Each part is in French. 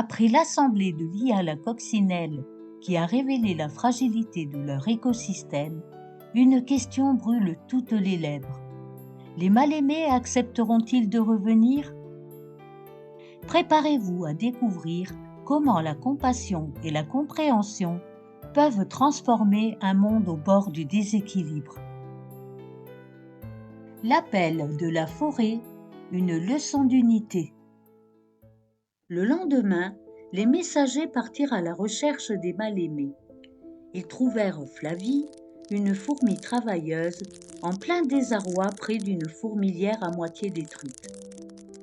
Après l'assemblée de lits à la coccinelle qui a révélé la fragilité de leur écosystème, une question brûle toutes les lèvres. Les mal-aimés accepteront-ils de revenir ? Préparez-vous à découvrir comment la compassion et la compréhension peuvent transformer un monde au bord du déséquilibre. L'appel de la forêt, une leçon d'unité. Le lendemain, les messagers partirent à la recherche des mal-aimés. Ils trouvèrent Flavie, une fourmi travailleuse, en plein désarroi près d'une fourmilière à moitié détruite.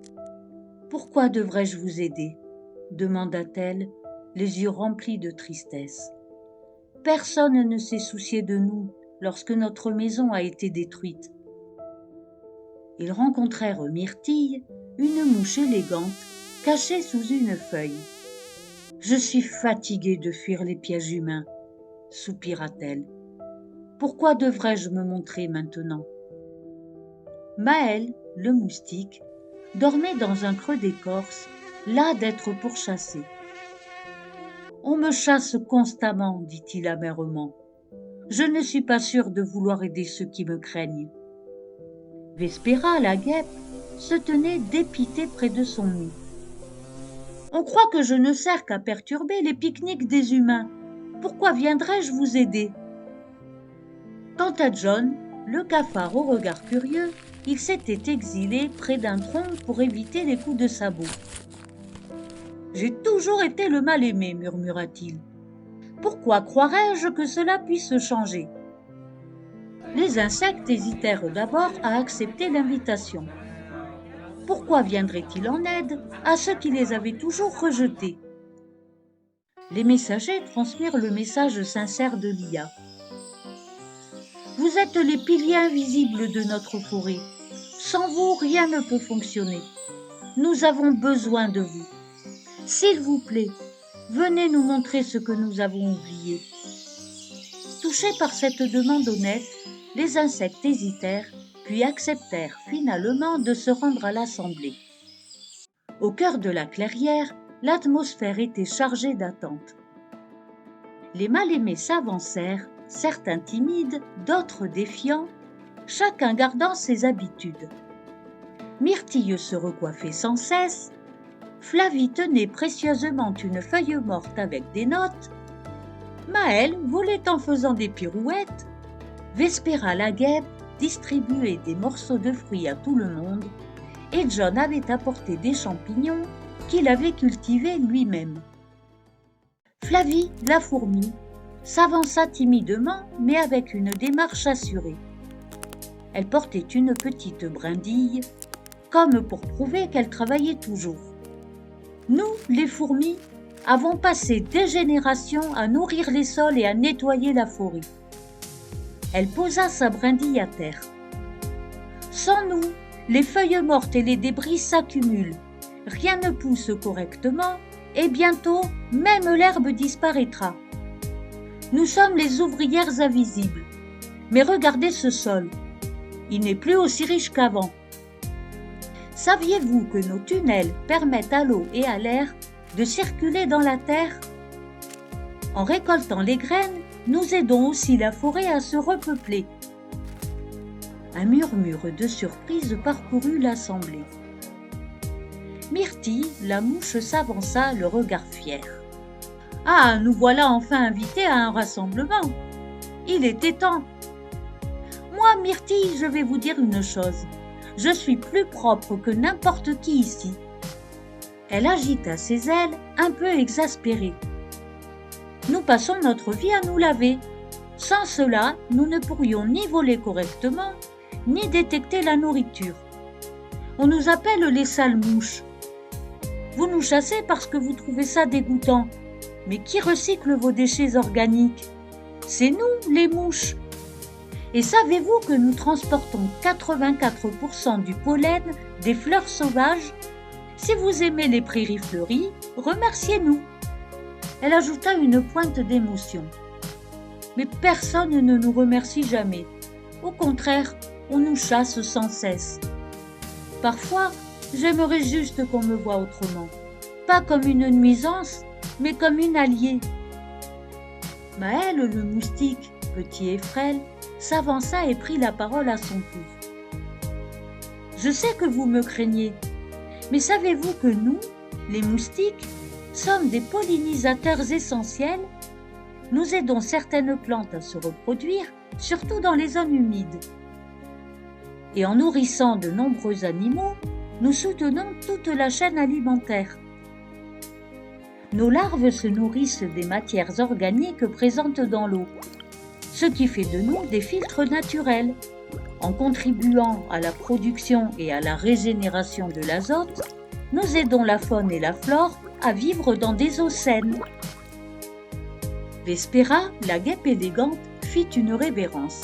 « Pourquoi devrais-je vous aider ?» demanda-t-elle, les yeux remplis de tristesse. « Personne ne s'est soucié de nous lorsque notre maison a été détruite. » Ils rencontrèrent Myrtille, une mouche élégante, cachée sous une feuille. « Je suis fatiguée de fuir les pièges humains, » soupira-t-elle. « Pourquoi devrais-je me montrer maintenant ?» Maël, le moustique, dormait dans un creux d'écorce, las d'être pourchassé. « On me chasse constamment, dit-il amèrement. Je ne suis pas sûr de vouloir aider ceux qui me craignent. » Vespéra, la guêpe, se tenait dépitée près de son nid. « On croit que je ne sers qu'à perturber les pique-niques des humains. Pourquoi viendrais-je vous aider ?» Quant à John, le cafard au regard curieux, il s'était exilé près d'un tronc pour éviter les coups de sabot. « J'ai toujours été le mal-aimé, murmura-t-il. Pourquoi croirais-je que cela puisse changer ?» Les insectes hésitèrent d'abord à accepter l'invitation. Pourquoi viendraient-ils en aide à ceux qui les avaient toujours rejetés ? Les messagers transmirent le message sincère de l'IA. « Vous êtes les piliers invisibles de notre forêt. Sans vous, rien ne peut fonctionner. Nous avons besoin de vous. S'il vous plaît, venez nous montrer ce que nous avons oublié. » Touchés par cette demande honnête, les insectes hésitèrent, puis acceptèrent finalement de se rendre à l'assemblée. Au cœur de la clairière, l'atmosphère était chargée d'attente. Les mal-aimés s'avancèrent, certains timides, d'autres défiants, chacun gardant ses habitudes. Myrtille se recoiffait sans cesse, Flavie tenait précieusement une feuille morte avec des notes, Maël volait en faisant des pirouettes, Vespéra la guêpe distribuait des morceaux de fruits à tout le monde, et John avait apporté des champignons qu'il avait cultivés lui-même. Flavie, la fourmi, s'avança timidement mais avec une démarche assurée. Elle portait une petite brindille, comme pour prouver qu'elle travaillait toujours. Nous, les fourmis, avons passé des générations à nourrir les sols et à nettoyer la forêt. Elle posa sa brindille à terre. Sans nous, les feuilles mortes et les débris s'accumulent. Rien ne pousse correctement et bientôt, même l'herbe disparaîtra. Nous sommes les ouvrières invisibles. Mais regardez ce sol. Il n'est plus aussi riche qu'avant. Saviez-vous que nos tunnels permettent à l'eau et à l'air de circuler dans la terre ? En récoltant les graines, nous aidons aussi la forêt à se repeupler. Un murmure de surprise parcourut l'assemblée. Myrtille, la mouche, s'avança, le regard fier. « Ah, nous voilà enfin invités à un rassemblement. Il était temps. Moi, Myrtille, je vais vous dire une chose. Je suis plus propre que n'importe qui ici. » Elle agita ses ailes, un peu exaspérée. « Nous passons notre vie à nous laver. Sans cela, nous ne pourrions ni voler correctement, ni détecter la nourriture. On nous appelle les sales mouches. Vous nous chassez parce que vous trouvez ça dégoûtant. Mais qui recycle vos déchets organiques ? C'est nous, les mouches. Et savez-vous que nous transportons 84% du pollen des fleurs sauvages ? Si vous aimez les prairies fleuries, remerciez-nous. » Elle ajouta une pointe d'émotion. « Mais personne ne nous remercie jamais. Au contraire, on nous chasse sans cesse. Parfois, j'aimerais juste qu'on me voie autrement. pas comme une nuisance, mais comme une alliée. Maël le moustique, petit et frêle, s'avança et prit la parole à son tour. Je sais que vous me craignez, mais savez-vous que nous, les moustiques, sommes des pollinisateurs essentiels? Nous aidons certaines plantes à se reproduire, surtout dans les zones humides. Et en nourrissant de nombreux animaux, nous soutenons toute la chaîne alimentaire. Nos larves se nourrissent des matières organiques présentes dans l'eau, ce qui fait de nous des filtres naturels. En contribuant à la production et à la régénération de l'azote, nous aidons la faune et la flore à vivre dans des eaux saines. Vespera, la guêpe élégante, fit une révérence.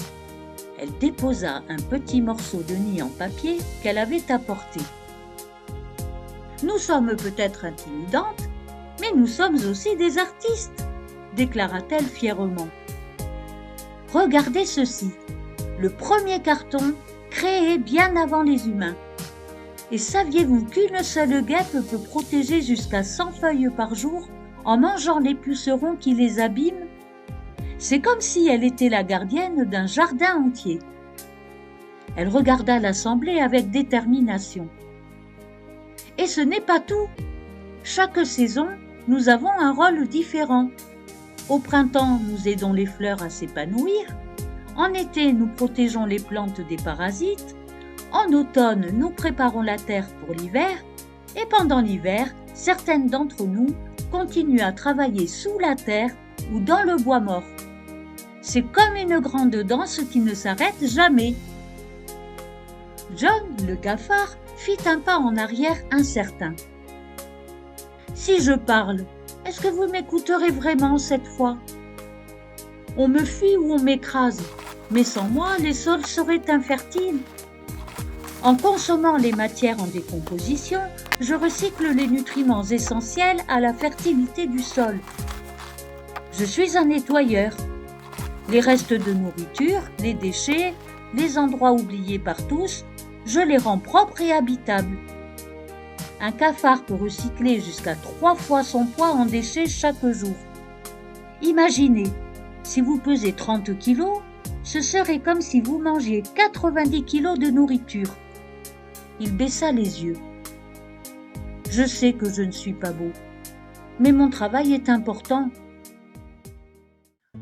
Elle déposa un petit morceau de nid en papier qu'elle avait apporté. Nous sommes peut-être intimidantes, mais nous sommes aussi des artistes, déclara-t-elle fièrement. Regardez ceci, le premier carton créé bien avant les humains. Et saviez-vous qu'une seule guêpe peut protéger jusqu'à 100 feuilles par jour en mangeant les pucerons qui les abîment? C'est comme si elle était la gardienne d'un jardin entier. Elle regarda l'assemblée avec détermination. Et ce n'est pas tout. Chaque saison, nous avons un rôle différent. Au printemps, nous aidons les fleurs à s'épanouir. En été, nous protégeons les plantes des parasites. En automne, nous préparons la terre pour l'hiver. Et pendant l'hiver, certaines d'entre nous continuent à travailler sous la terre ou dans le bois mort. C'est comme une grande danse qui ne s'arrête jamais. John, le cafard, fit un pas en arrière incertain. Si je parle, est-ce que vous m'écouterez vraiment cette fois? On me fuit ou on m'écrase, mais sans moi, les sols seraient infertiles. En consommant les matières en décomposition, je recycle les nutriments essentiels à la fertilité du sol. Je suis un nettoyeur. Les restes de nourriture, les déchets, les endroits oubliés par tous, je les rends propres et habitables. Un cafard peut recycler jusqu'à 3 fois son poids en déchets chaque jour. Imaginez, si vous pesez 30 kilos, ce serait comme si vous mangiez 90 kilos de nourriture. Il baissa les yeux. Je sais que je ne suis pas beau, mais mon travail est important.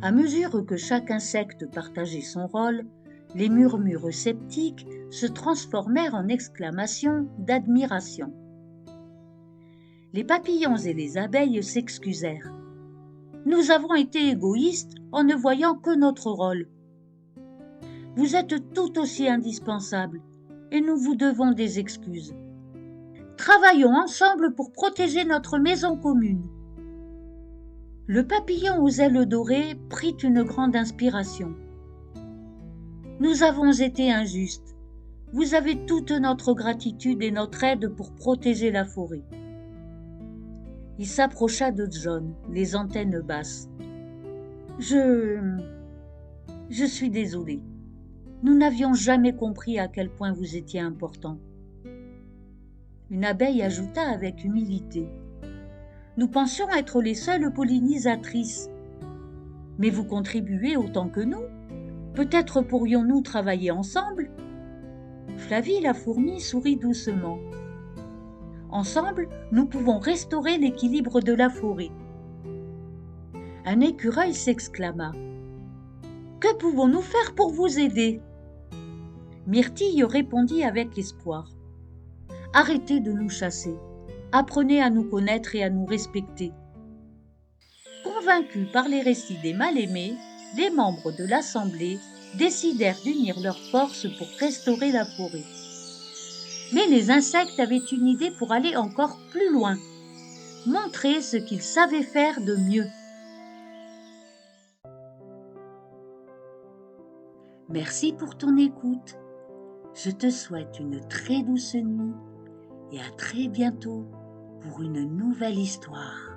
À mesure que chaque insecte partageait son rôle, les murmures sceptiques se transformèrent en exclamations d'admiration. Les papillons et les abeilles s'excusèrent. Nous avons été égoïstes en ne voyant que notre rôle. Vous êtes tout aussi indispensables et nous vous devons des excuses. Travaillons ensemble pour protéger notre maison commune. Le papillon aux ailes dorées prit une grande inspiration. Nous avons été injustes. Vous avez toute notre gratitude et notre aide pour protéger la forêt. Il s'approcha de John, les antennes basses. Je suis désolé. Nous n'avions jamais compris à quel point vous étiez important. Une abeille ajouta avec humilité. Nous pensions être les seules pollinisatrices. Mais vous contribuez autant que nous. Peut-être pourrions-nous travailler ensemble? Flavie la fourmi sourit doucement. Ensemble, nous pouvons restaurer l'équilibre de la forêt. Un écureuil s'exclama. Que pouvons-nous faire pour vous aider? Myrtille répondit avec espoir. Arrêtez de nous chasser. Apprenez à nous connaître et à nous respecter. Convaincus par les récits des mal-aimés, les membres de l'Assemblée décidèrent d'unir leurs forces pour restaurer la forêt. Mais les insectes avaient une idée pour aller encore plus loin, montrer ce qu'ils savaient faire de mieux. Merci pour ton écoute. Je te souhaite une très douce nuit et à très bientôt pour une nouvelle histoire.